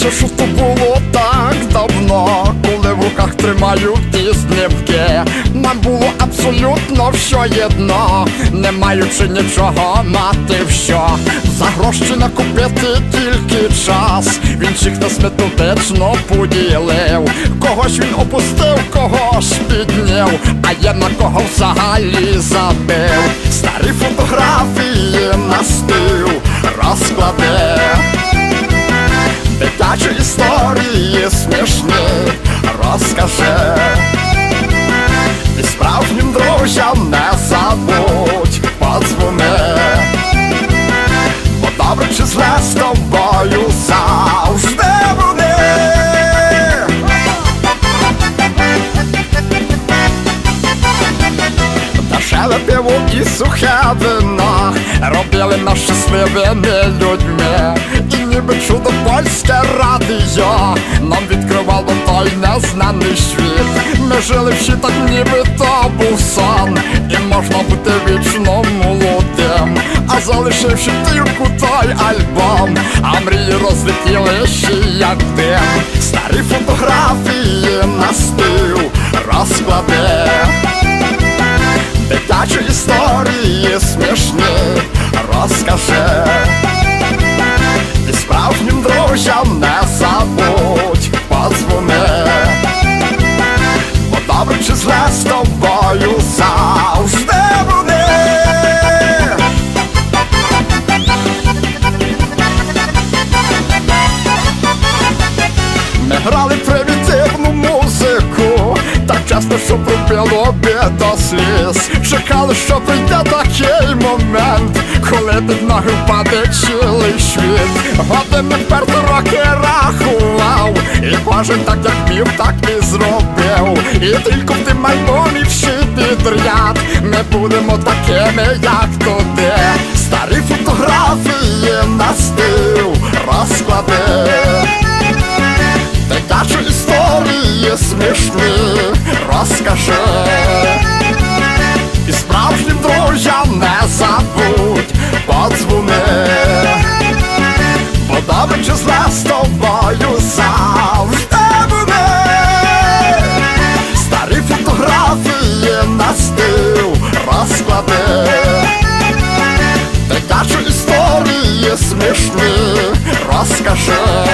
Здається, що то було так давно, коли в руках тримаю ті знімки. Нам було абсолютно все єдно, не маючи нічого мати в що. За гроші накупити тільки час, він всіх нас методично поділив. Когось він опустив, когось підняв, а я на кого взагалі забив. Старі фотографії на стіл розкладе, дитячі історії смішні розкаже. І справжнім друзям не забудь подзвони, бо добре чи зле з тобою завжди вони. Дешеве пиво і сухе вино робили нас щасливими людьми. І ніби чудо польське радіо нам відкривало той незнаний світ. Ми жили всі так, ніби то був сон, і можна бути вічно молодим. А залишивши тільки той альбом, а мрії розлетілися як дим. Старі фотографії на стіл розкладе, дитячі історії смішні розкаже. І справжнім друзям не забудь подзвони, бо добре чи зле з тобою завжди вони. Ми грали примітивну музику, так часто, що пробило до сліз. Чекали, що прийде такий момент, коли під ноги впаде цілий світ. Години вперто роки рахував, і кожен так як міг, так і зробив. І тільки в тим альбомі всі підряд ми будемо такими, як туди. Старі фотографії на стіл розклади, дитячі історії смішні розкажи. І справжнім друзям не забудь подзвони, бо добре чи зле з тобою завжди вони. Старі фотографії на стіл розклади, дитячі історії смішні розкажи.